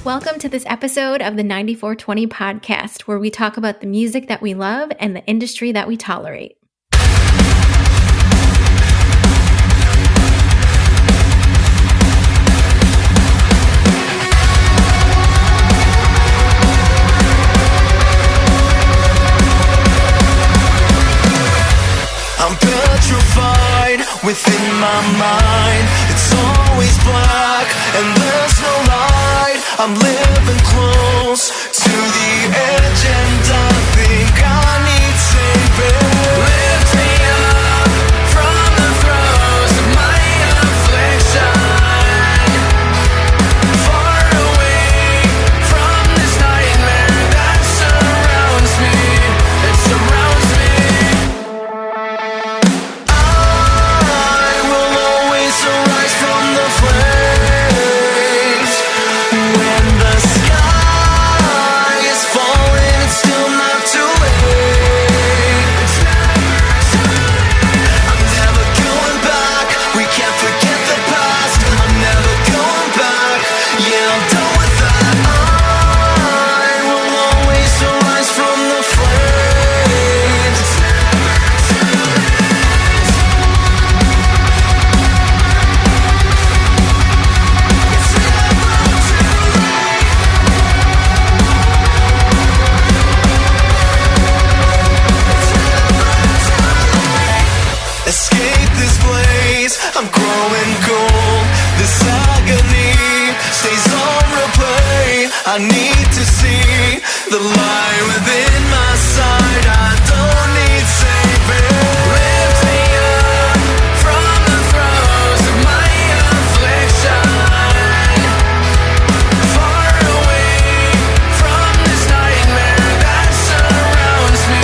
Welcome to this episode of the 94twenty podcast, where we talk about the music that we love and the industry that we tolerate. I'm petrified within my mind. It's always black and there's no light. I'm living close to the edge and I think I need saving. Lift me up from the throes of my affliction, far away from this nightmare that surrounds me. It surrounds me. Rise from the flames. When the sky is falling, it's still not too late. It's never too late. I'm never going back. We can't forget the past. I'm never going back. Yeah, I'm done with that. I will always rise from the flames. It's never too late. Escape this place, I'm growing cold. This agony stays on replay. I need to see the light within my side. I don't need saving. Lift me up from the throes of my affliction, far away from this nightmare that surrounds me.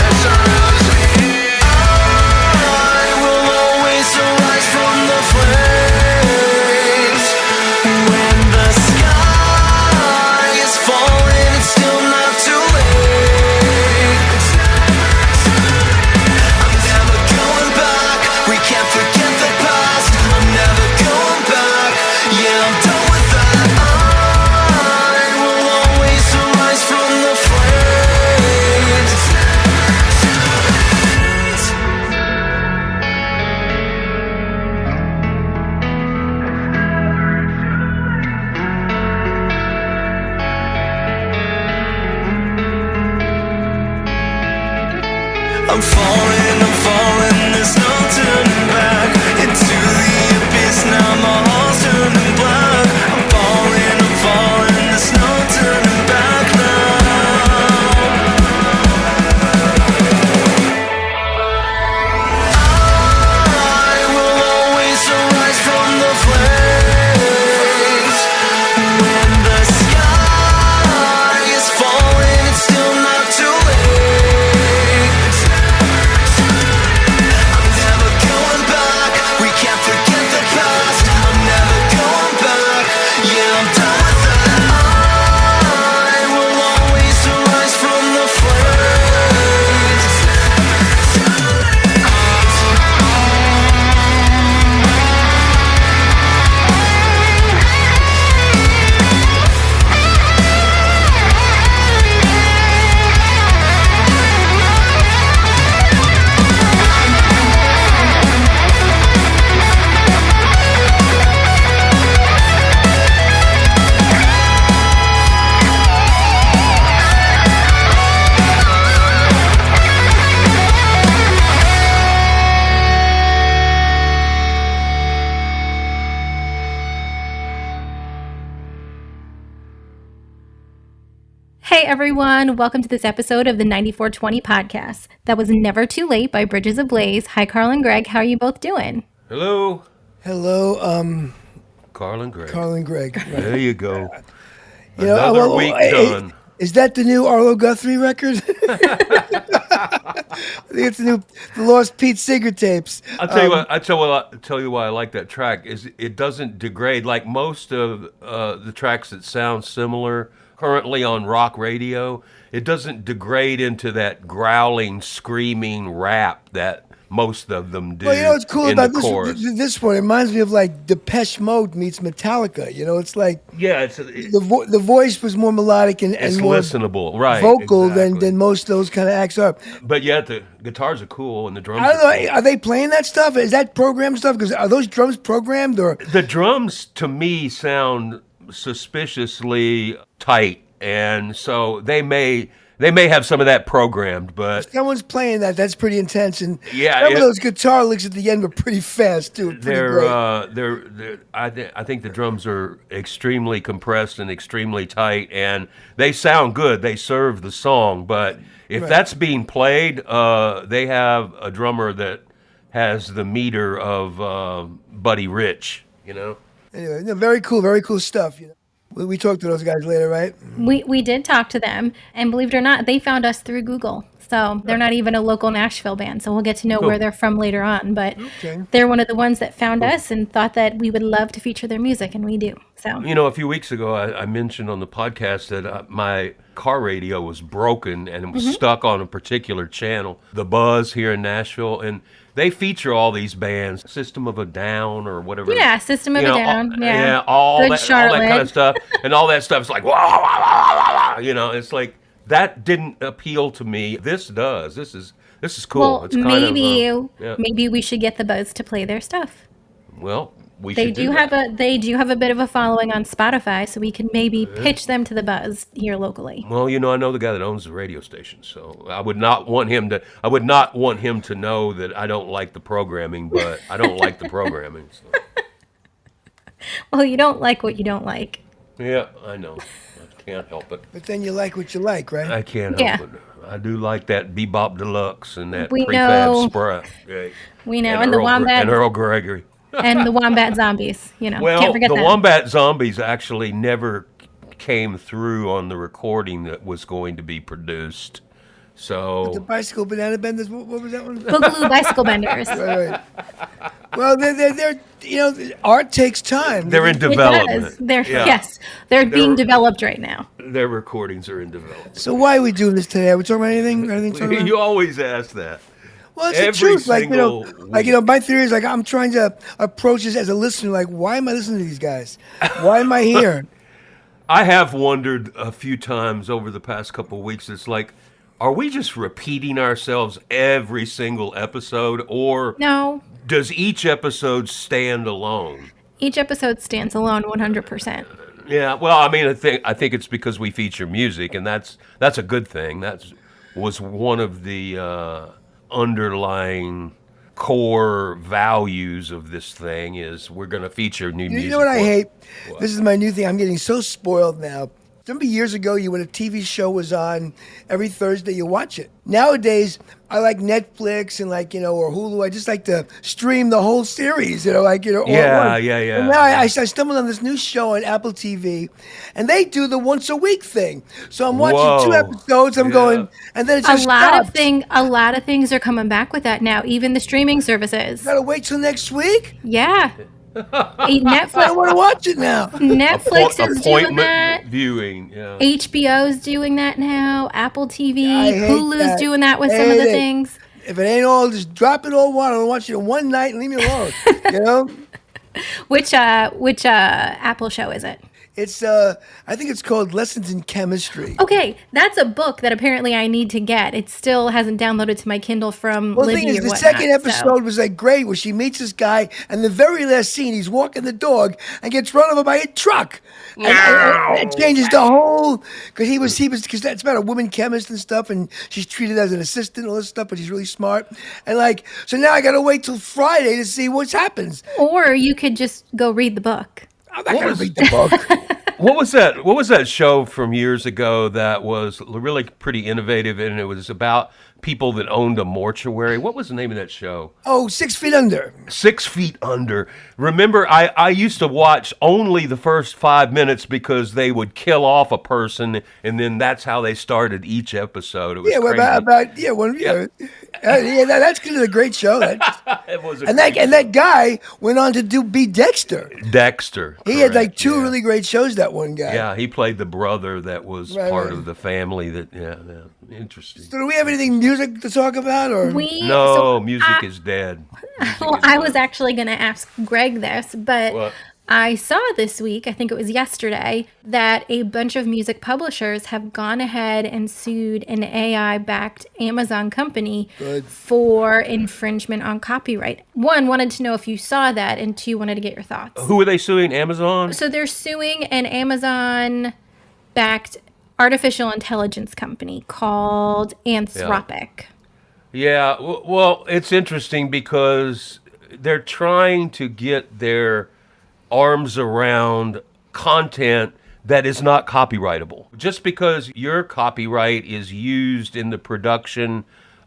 That surrounds me. Rise from the flames. When the sky is falling, it's still not too late. It's never too late. I'm never going back. We can't forget the past. I'm never going back. Yeah, I'm done with that. I will always rise from the flames. It's never too late. I'm falling, there's no turning back. Into the abyss now, my heart's turning black. I'm falling, there's no turning back now. I will always rise from the flames. When the sky is falling, it's still not too late. It's never too late. I'm never going back. We can't forget the past. I'm never going back. Yeah, I'm done with that. I will always rise from the flames. It's never too late. Hey everyone, welcome to this episode of the 94twenty podcast. That was Never Too Late by Ablaze. Hi Carl and Greg, how are you both doing? Hello, Hello, Carl and Greg. Carl and Greg. Right. There you go. You know, Another week done. Is that the new Arlo Guthrie record? I think it's the Lost Pete Seeger tapes. I'll tell you why I like that track is it doesn't degrade like most of the tracks that sound similar currently on rock radio. It doesn't degrade into that growling, screaming rap that most of them do. Well, you know what's cool in about the chorus. this one? It reminds me of like Depeche Mode meets Metallica. You know, it's like Yeah, it's the voice was more melodic and more listenable, right? vocal Exactly. than most of those kind of acts are. But yet the guitars are cool and the drums. I don't are know. cool. Are they playing that stuff? Is that programmed stuff? Because are those drums programmed or? The drums to me sound suspiciously tight, and so they may have some of that programmed, but Someone's playing that. That's pretty intense. And Yeah, some of it- those guitar licks at the end were pretty fast too. Pretty great. I think the drums are extremely compressed and extremely tight, and they sound good. They serve the song, but if Right. that's being played, they have a drummer that has the meter of Buddy Rich. You know. Anyway, no, very cool stuff. You know, we talked to those guys later, right? We did talk to them, and believe it or not, they found us through Google. So they're not even a local Nashville band. So we'll get to know where they're from later on. But Okay. they're one of the ones that found us and thought that we would love to feature their music, and we do. So You know, a few weeks ago, I mentioned on the podcast that my car radio was broken and it was stuck on a particular channel, the Buzz here in Nashville, and they feature all these bands, System of a Down or whatever. yeah, System of You a know, Down. all, Yeah, all Good that Charlotte. kind of stuff, and all that stuff is like, wah, wah, wah, wah, wah, you know, it's like that didn't appeal to me. This does. This is cool. Well, It's kind maybe of yeah. maybe we should get the Buzz to play their stuff. Well, we They should do that. have a bit of a following on Spotify, so we could maybe pitch them to the Buzz here locally. Well, you know, I know the guy that owns the radio station, so I would not want him to. I would not want him to know that I don't like the programming, but I don't like the programming. So. Well, you don't like what you don't like. Yeah, I know. I can't help it. But then you like what you like, right? I can't Yeah. help it. I do like that Bebop Deluxe and that We prefab know. Sprite. Okay. We know, and the Earl, Wombat and Earl Gregory. and the Wombat Zombies. You know, Well, can't forget the that. Wombat Zombies actually never came through on the recording that was going to be produced. The So bicycle banana benders. What was that one? Boogaloo Bicycle Benders. Right. Well, they're you know, art takes time. they're in It does. development. They're Yeah. yes, they're being developed right now. Their recordings are in development. So why are we doing this today? Are we talking about anything? Anything to talk about? You always ask that. Well, it's every the truth. Like single my theory is like I'm trying to approach this as a listener. Like, why am I listening to these guys? Why am I here? I have wondered a few times over the past couple of weeks. It's like, are we just repeating ourselves every single episode, or No, does each episode stand alone? each episode stands alone 100%. Yeah, well, I mean, I think it's because we feature music, and that's a good thing. That was one of the underlying core values of this thing is we're going to feature new music. You know what I hate? What? This is my new thing. I'm getting so spoiled now. Remember years ago, when a TV show was on every Thursday, you watch it. Nowadays, I like Netflix and or Hulu. I just like to stream the whole series, all at Yeah, once. yeah, yeah. And now I stumbled on this new show on Apple TV, and they do the once a week thing. So I'm watching Whoa. 2 episodes. I'm Yeah. going, and then it just A lot stops. of things are coming back with that now. Even the streaming services. Gotta wait till next week. Yeah, I Netflix. don't want to watch it now. Netflix is doing appointment that. viewing. Yeah. HBO's doing that now. Apple TV, I hate Hulu's that. doing that with some of Hate the it. things. If it ain't all, just drop it all. I'll watch it in one night and leave me alone. You know. Which Apple show is it? It's I think it's called Lessons in Chemistry. Okay, that's a book that apparently I need to get. It still hasn't downloaded to my Kindle from Well, the Libby thing is, or the whatnot, second episode was like great, where she meets this guy, and the very last scene, he's walking the dog and gets run over by a truck. And it changes the whole because because that's about a woman chemist and stuff, and she's treated as an assistant and all this stuff, but she's really smart. And so now I got to wait till Friday to see what happens. Or you could just go read the book. I'm not gonna read the book. What was that show from years ago that was really pretty innovative, and it was about people that owned a mortuary? What was the name of that show? Oh, 6 Feet Under. 6 Feet Under. Remember, I used to watch only the first 5 minutes because they would kill off a person, and then that's how they started each episode. It was Yeah, crazy. about Yeah, that's because of the great show. It was a And great that guy went on to be Dexter. Dexter. He had like correct, two yeah. really great shows. That one guy. Yeah, he played the brother that was Right, part right. of the family. Yeah, interesting. So do we have anything music to talk about, or No, music is dead. Well, I was actually going to ask Greg this, but What? I saw this week, I think it was yesterday, that a bunch of music publishers have gone ahead and sued an AI-backed Amazon company for infringement on copyright. One, wanted to know if you saw that, and two, wanted to get your thoughts. Who are they suing? Amazon? So they're suing an Amazon-backed artificial intelligence company called Anthropic. Yeah, well, it's interesting because they're trying to get their arms around content that is not copyrightable. Just because your copyright is used in the production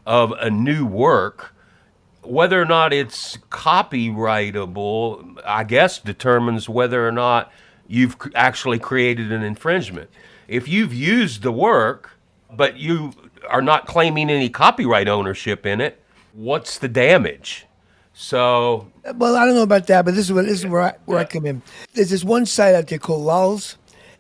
of a new work, whether or not it's copyrightable, I guess, determines whether or not you've actually created an infringement. If you've used the work, but you are not claiming any copyright ownership in it, what's the damage? So, well, I don't know about that, but this is where I come in. There's this one site out there called Lulz,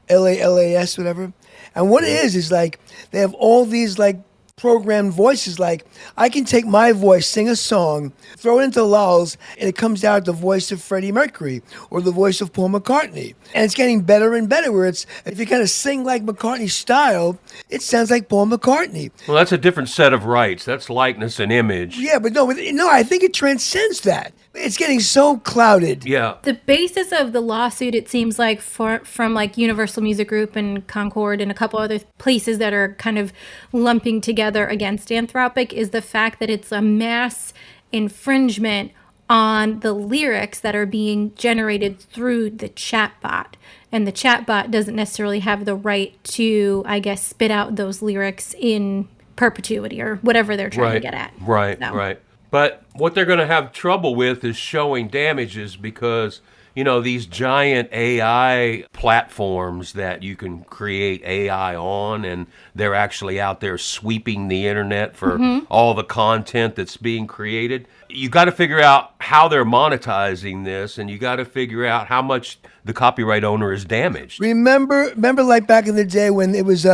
LALAS, whatever. And what it is like they have all these like programmed voices. Like I can take my voice, sing a song, throw it into Lulz, and it comes out the voice of Freddie Mercury or the voice of Paul McCartney. And it's getting better and better. Where it's if you kind of sing like McCartney's style, it sounds like Paul McCartney. well, that's a different set of rights. That's likeness and image. Yeah, but no, I think it transcends that. It's getting so clouded. Yeah. The basis of the lawsuit, it seems like, from like Universal Music Group and Concord and a couple other places that are kind of lumping together against Anthropic, is the fact that it's a mass infringement on the lyrics that are being generated through the chatbot. And the chatbot doesn't necessarily have the right to, I guess, spit out those lyrics in perpetuity or whatever they're trying to get at. Right, So. right. But what they're going to have trouble with is showing damages because, these giant AI platforms that you can create AI on, and they're actually out there sweeping the internet for all the content that's being created. You got to figure out how they're monetizing this, and you got to figure out how much the copyright owner is damaged. Remember like back in the day when it was,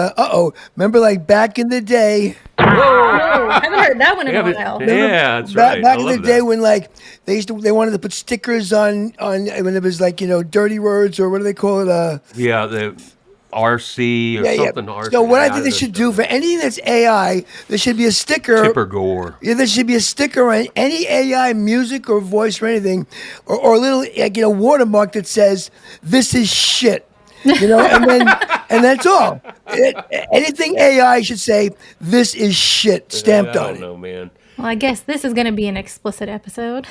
remember like back in the day. Oh, I haven't heard that one in a while. Yeah, that's right. Back I in the love day that. when like they wanted to put stickers on when it was like, dirty words or what do they call it? Yeah, the RC or something. RC. So what I think they should do for anything that's AI, there should be a sticker. Tipper Gore. Yeah, there should be a sticker on any AI music or voice or anything, or a little watermark that says "This is shit," and that's all. Anything AI should say "This is shit" stamped I on don't it. know, man. Well, I guess this is going to be an explicit episode.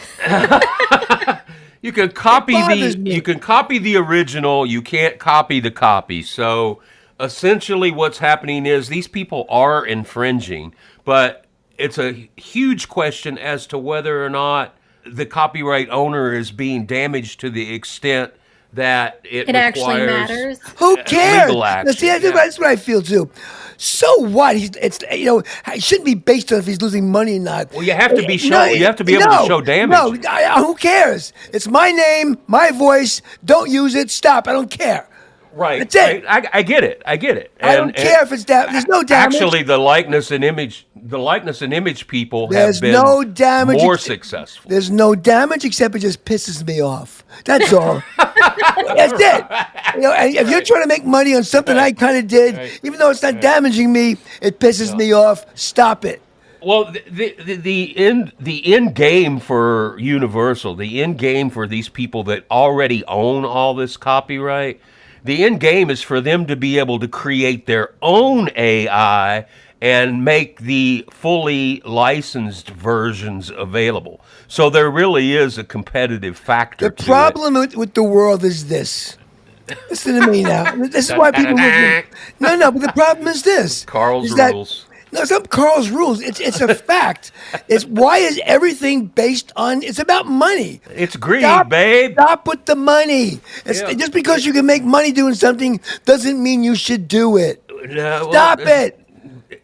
You can copy bothers me. you can copy the original, you can't copy the copy. So essentially what's happening is these people are infringing, but it's a huge question as to whether or not the copyright owner is being damaged to the extent that it actually requires matters. Who cares? legal action. Now, see, Yeah. that's what I feel too. So what? It shouldn't be based on if he's losing money or not. Well, you have to be you have to be able to show damage. No, who cares? It's my name, my voice. Don't use it. Stop. I don't care. Right. That's it. I get it. I get it. I don't care if it's there's no damage. Actually, the likeness and image people There's have been no damage more ex- successful. There's no damage except it just pisses me off. That's all. That's it. And if you're trying to make money on something I kind of did, even though it's not damaging me, it pisses me off. Stop it. Well, the end game for Universal, the end game for these people that already own all this copyright, the end game is for them to be able to create their own AI and make the fully licensed versions available. So there really is a competitive factor The to problem with the world is this. Listen to me now. This is why people No, but the problem is this. Carl's is that- rules. No, it's not Carl's rules. It's a fact. It's why is everything based on? It's about money. It's greed, babe. Stop with the money. Yeah. Just because you can make money doing something doesn't mean you should do it. No, well, Stop it.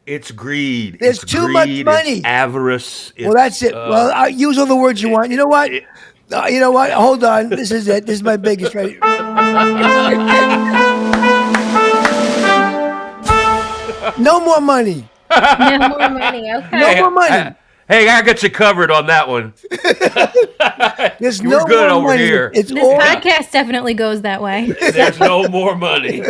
It's greed. There's it's too much greed, money. It's avarice. Well, that's it. Well, I'll use all the words you want. You know what? You know what? Hold on. This is it. This is my biggest right. No more money. No more money. Okay. No more money. Hey, I got you covered on that one. There's You no were good more over money. here. It's This all podcast definitely goes that way. There's no more money.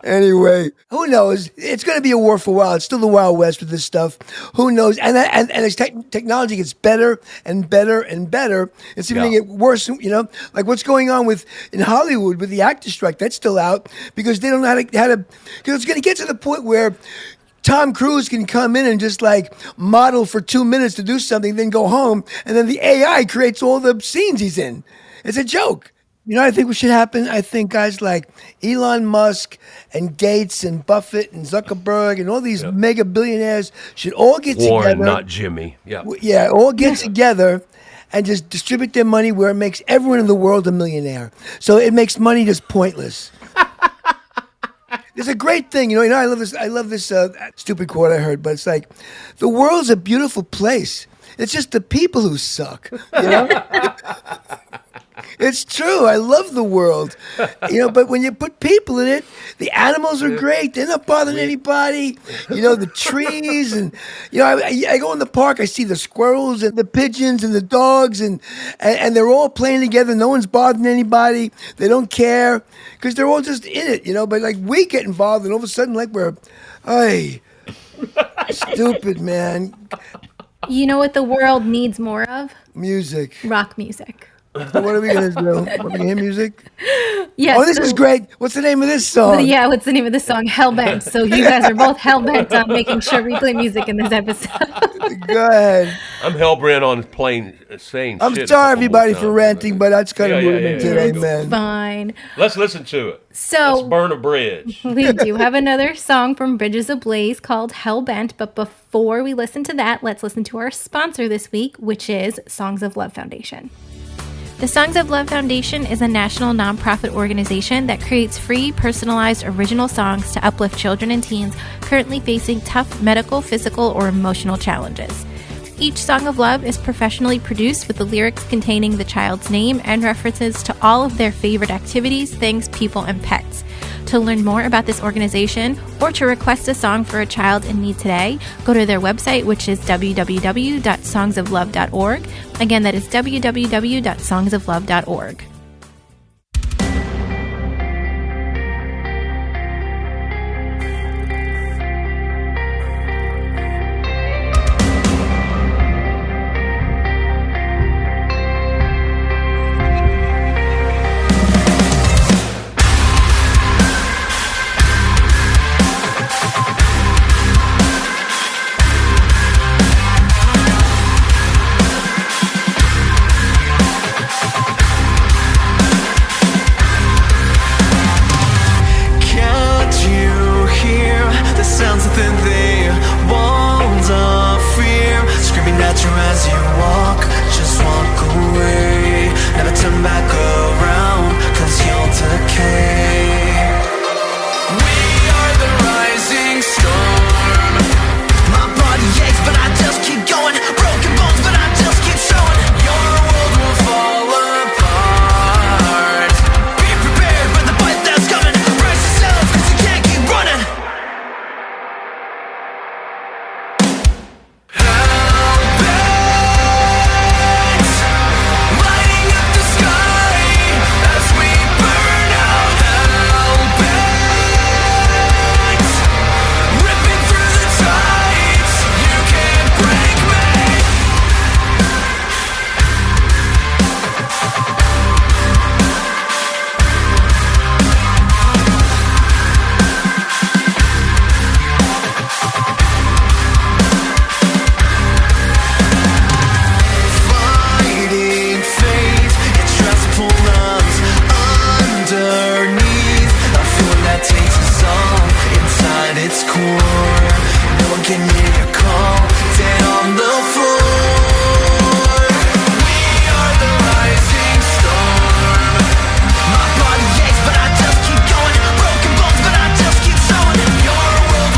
anyway. Who knows? It's going to be a war for a while. It's still the Wild West with this stuff. Who knows? And as technology gets better and better and better, it's even going to get worse. You know, like what's going on in Hollywood with the actor strike. That's still out because they don't know how to. Because it's going to get to the point where Tom Cruise can come in and just like model for 2 minutes to do something, then go home, and then the AI creates all the scenes he's in. It's a joke. You know what I think what should happen? I think guys like Elon Musk and Gates and Buffett and Zuckerberg and all these mega billionaires should all get Warren, together. not Jimmy. Yeah. Yeah, all get together and just distribute their money where it makes everyone in the world a millionaire. So it makes money just pointless. There's a great thing, you know. I love this stupid quote I heard, but it's like, the world's a beautiful place. It's just the people who suck. You know, it's true. I love the world, you know. But when you put people in it, the animals are great. They're not bothering anybody. You know, the trees and you know, I go in the park. I see the squirrels and the pigeons and the dogs, and they're all playing together. No one's bothering anybody. They don't care because they're all just in it, you know. But like we get involved, and all of a sudden, like we're, hey, stupid man. You know what the world needs more of? Music. Rock music. So what are we gonna do? Are we gonna hear music? Yes. Oh, this is great. What's the name of this song? Yeah, what's the name of the song? Hellbent. So you guys are both hellbent on making sure we play music in this episode. Go ahead. I'm hell-bent on saying I'm shit a sorry, couple everybody, more for times, ranting, but that's kind of Yeah, moving yeah, today, yeah. man. Fine. Let's listen to it. So Let's burn a bridge. we do have another song from Bridges Ablaze called Hellbent, but before we listen to that, let's listen to our sponsor this week, which is Songs of Love Foundation. The Songs of Love Foundation is a national nonprofit organization that creates free, personalized, original songs to uplift children and teens currently facing tough medical, physical, or emotional challenges. Each Song of Love is professionally produced with the lyrics containing the child's name and references to all of their favorite activities, things, people, and pets. To learn more about this organization or to request a song for a child in need today, go to their website, which is www.songsoflove.org. Again, that is www.songsoflove.org. Can't you hear the sounds within the walls of fear screaming at you as you walk? Just walk away, never turn back around, 'cause you'll decay. We are the rising storm. My body aches, but I just keep going. Broken bones, but I just keep showing. Your world will fall apart. Be prepared for the fight that's coming. Brace yourself, 'cause you can't keep running. Hellbent, lighting up the sky as we burn out. Hellbent, ripping through the tides. You can't break me. Fighting fate, it tries to pull us underneath. A feeling that takes us all inside its core. No one can hear your call, dead on the floor. We are the rising storm. My body aches, but I just keep going. Broken bones, but I just keep showing. Your world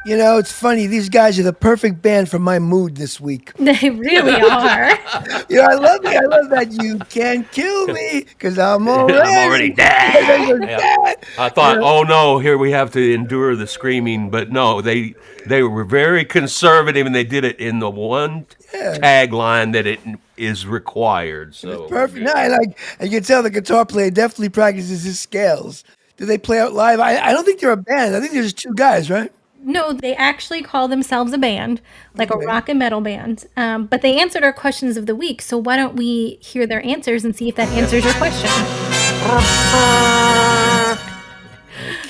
You know, it's funny. These guys are the perfect band for my mood this week. They really are. You know, I love it. I love that you can't kill me because I'm already, I'm already dead. Yeah. dead. I thought, oh no, here we have to endure the screaming, but no, they were very conservative, and they did it in the one tagline that it is required. So Perfect. No, and you can tell the guitar player definitely practices his scales. Do they play out live? I don't think they're a band. I think they're just two guys, right? No, they actually call themselves a band, like Okay. a rock and metal band. But they answered our questions of the week. So why don't we hear their answers and see if that answers your question?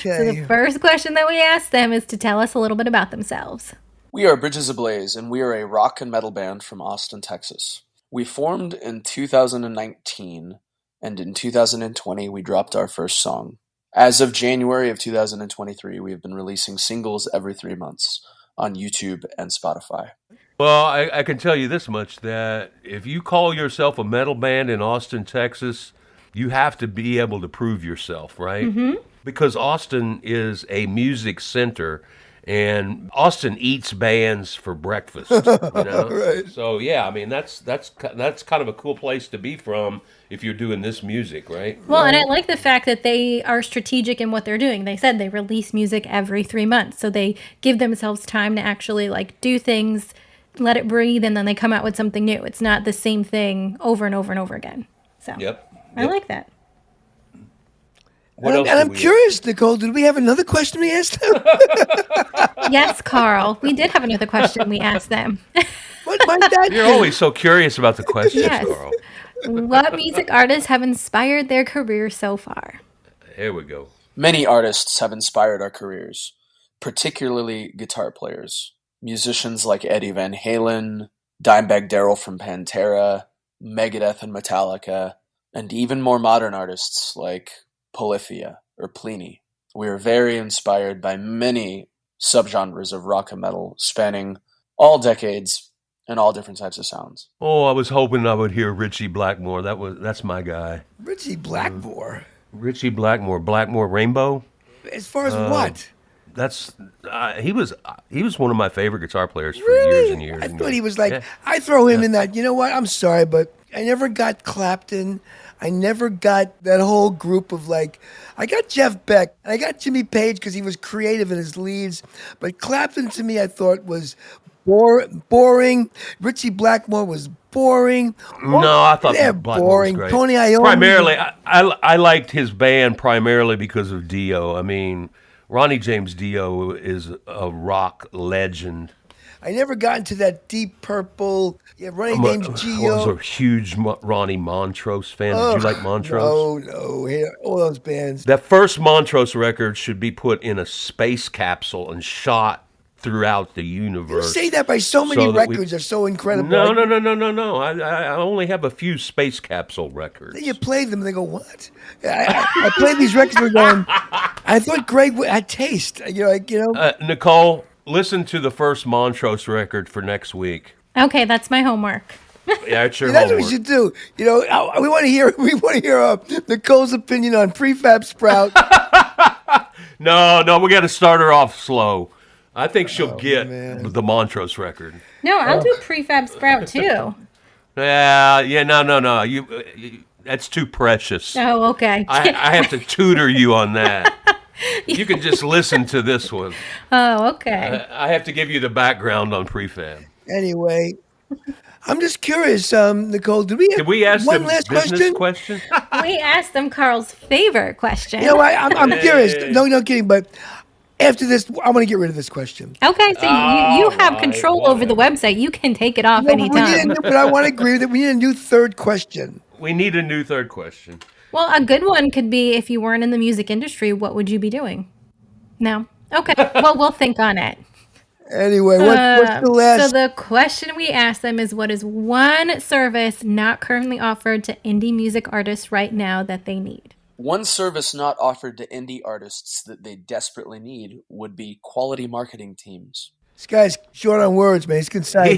So the Okay. first question that we asked them is to tell us a little bit about themselves. We are Bridges Ablaze, and we are a rock and metal band from Austin, Texas. We formed in 2019, and in 2020 we dropped our first song. As of January of 2023, we have been releasing singles every 3 months on YouTube and Spotify. Well, I can tell you this much, that if you call yourself a metal band in Austin, Texas, you have to be able to prove yourself, right? Mm-hmm. Because Austin is a music center, and Austin eats bands for breakfast. You know? Right. So yeah, I mean that's kind of a cool place to be from if you're doing this music, right? Well, and I like the fact that they are strategic in what they're doing. They said they release music every 3 months. So they give themselves time to actually like do things, let it breathe, and then they come out with something new. It's not the same thing over and over and over again. So Yep. I like that. What else? And do I'm we- curious, Nicole, did we have another question we asked them? Yes, Carl. We did have another question we asked them. What might that You're be? always so curious about the questions, Yes. Carl. What music artists have inspired their career so far? Here we go. Many artists have inspired our careers, particularly guitar players. Musicians like Eddie Van Halen, Dimebag Darrell from Pantera, Megadeth and Metallica, and even more modern artists like Polyphia or Pliny. We are very inspired by many subgenres of rock and metal, spanning all decades and all different types of sounds. Oh, I was hoping I would hear Richie Blackmore. That's my guy. Richie Blackmore. Richie Blackmore, Blackmore Rainbow. As far as what? That's he was one of my favorite guitar players for Really? years and years. I and thought years. he was like, Yeah. I throw him in that. You know what? I'm sorry, but I never got Clapton. I never got that whole group of like, I got Jeff Beck and I got Jimmy Page because he was creative in his leads. But Clapton to me, I thought was boring. Richie Blackmore was boring. No, I thought they're Blackmore boring. was great. Tony Iommi. Primarily, I liked his band primarily because of Dio. I mean, Ronnie James Dio is a rock legend. I never got into that Deep Purple. Yeah, Ronnie I James was Gio. a huge Ronnie Montrose fan. Did you like Montrose? No. Yeah, all those bands. That first Montrose record should be put in a space capsule and shot throughout the You universe. say that by so many So that we- records are so incredible. No, Like, no. I only have a few space capsule records. Then you play them and they go, what? I played these records and we're going, I thought Greg had taste. You're like, Nicole, listen to the first Montrose record for next week. Okay, that's my homework. Yeah, it's your that's what we homework. should do. We want to hear Nicole's opinion on Prefab Sprout. No, we got to start her off slow. I think she'll get man. the Montrose record. No, I'll do Prefab Sprout too. Yeah, no. That's too precious. Oh, okay. I have to tutor you on that. You can just listen to this one. Oh, okay. I have to give you the background on prefab. Anyway, I'm just curious, Nicole, did we ask one them last business question? We asked them Carl's favorite question. You know what? I'm curious. No kidding, but after this, I want to get rid of this question. Okay, so you have right, control over the website. You can take it off No, anytime. but I want to agree with it. We need a new third question. We need a new third question. Well, a good one could be if you weren't in the music industry, what would you be doing? No? Okay. Well, we'll think on it. Anyway, what's the last? So the question we asked them is, what is one service not currently offered to indie music artists right now that they need? One service not offered to indie artists that they desperately need would be quality marketing teams. This guy's short on words, man. He's concise.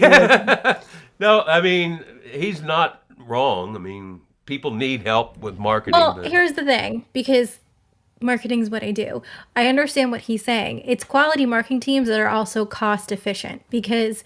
No, I mean, he's not wrong. I mean, people need help with marketing. Well, but- here's the thing, because marketing's what I do. I understand what he's saying. It's quality marketing teams that are also cost efficient, because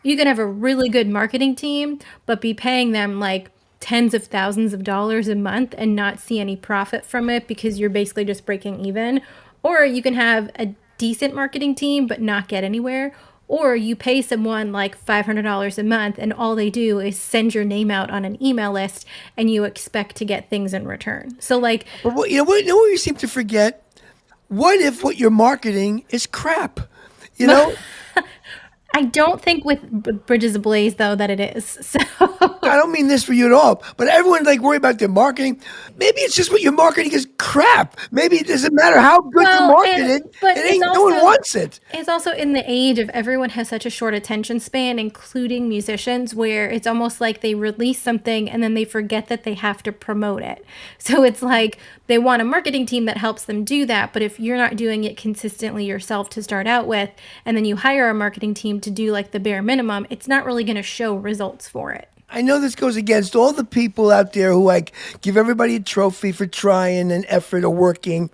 you can have a really good marketing team, but be paying them like tens of thousands of dollars a month and not see any profit from it because you're basically just breaking even. Or you can have a decent marketing team but not get anywhere. Or you pay someone like $500 a month and all they do is send your name out on an email list and you expect to get things in return. So like, But you know what you seem to forget? What if what you're marketing is crap? You know? I don't think with Bridges Ablaze though that it is. So I don't mean this for you at all, but everyone like worry about their marketing. Maybe it's just what you're marketing is crap. Maybe it doesn't matter how good you market it. But It ain't, no one wants it. It's also in the age of everyone has such a short attention span, including musicians, where it's almost like they release something and then they forget that they have to promote it. So it's like they want a marketing team that helps them do that. But if you're not doing it consistently yourself to start out with, and then you hire a marketing team to do like the bare minimum, it's not really going to show results for it. I know this goes against all the people out there who like give everybody a trophy for trying and effort or working.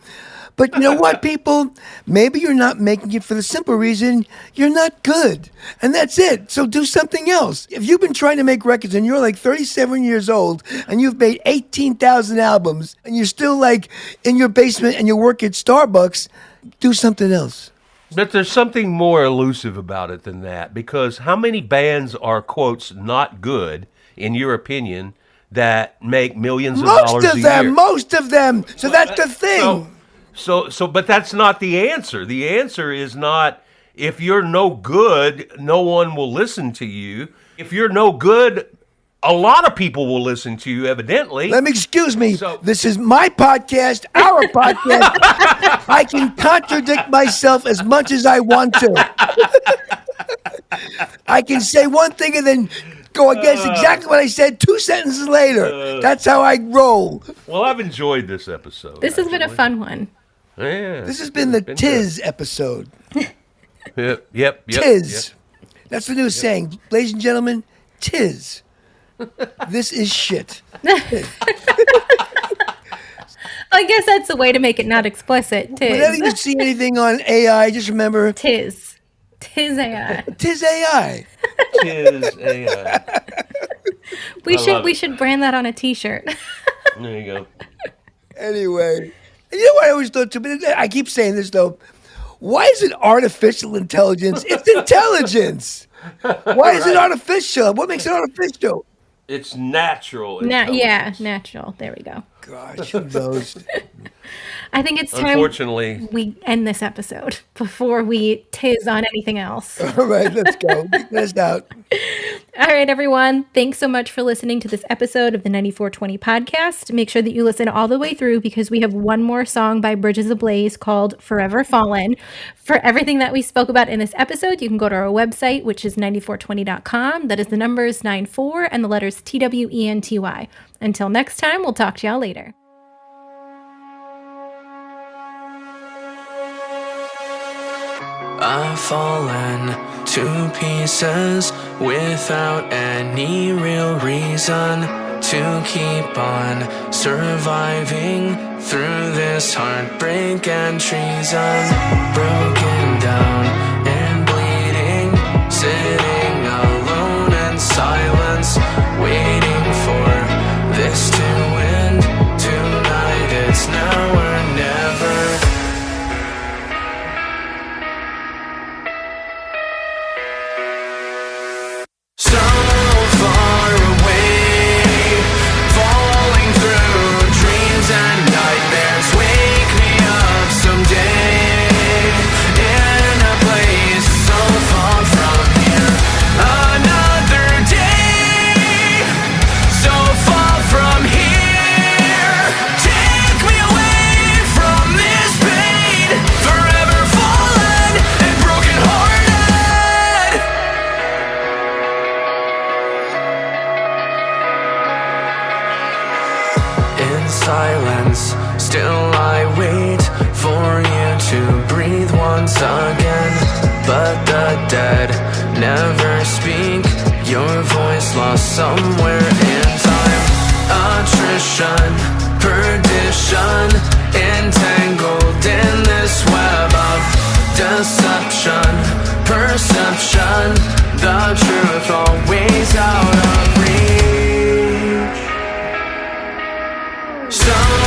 But you know what, people? Maybe you're not making it for the simple reason you're not good. And that's it. So do something else. If you've been trying to make records and you're like 37 years old and you've made 18,000 albums and you're still like in your basement and you work at Starbucks, do something else. But there's something more elusive about it than that, because how many bands are, quotes, not good, in your opinion, that make millions of dollars a year? Most of them. So that's the thing. But that's not the answer. The answer is not, if you're no good, no one will listen to you. If you're no good, a lot of people will listen to you, evidently. Excuse me. This is my podcast, our podcast. I can contradict myself as much as I want to. I can say one thing and then go against exactly what I said 2 sentences later. That's how I roll. Well, I've enjoyed this episode. This has been a fun one. Yeah. This has been the Tiz episode. Yep. Tiz. That's the new saying. Ladies and gentlemen, Tiz. This is shit. I guess that's a way to make it not explicit. Tiz. Whenever you see anything on AI, just remember Tiz AI. Tiz AI. Tiz AI. We should brand that on a T-shirt. There you go. Anyway, and you know what I always thought too? But I keep saying this though. Why is it artificial intelligence? It's intelligence. Why is it artificial? What makes it artificial? It's natural. Yeah, natural. There we go. Gosh, who knows? I think it's time Unfortunately, we end this episode before we tiz on anything else. All right, let's go. Get us out. All right, everyone. Thanks so much for listening to this episode of the 94twenty podcast. Make sure that you listen all the way through because we have one more song by Bridges Ablaze called Forever Fallen. For everything that we spoke about in this episode, you can go to our website, which is 94twenty.com. That is the numbers 94 and the letters TWENTY. Until next time, we'll talk to y'all later. I've fallen to pieces without any real reason to keep on surviving through this heartbreak and treason. Broken down and bleeding, sitting alone in silence, waiting for this to end. Tonight it's now or never. So far away, falling through dreams and nightmares. Wake me up someday in a place so far from here. Another day, so far from here. Take me away from this pain. Forever fallen and broken hearted. In silence, still I wait for you to breathe once again. But the dead never speak, your voice lost somewhere in time. Attrition, perdition, entangled. Some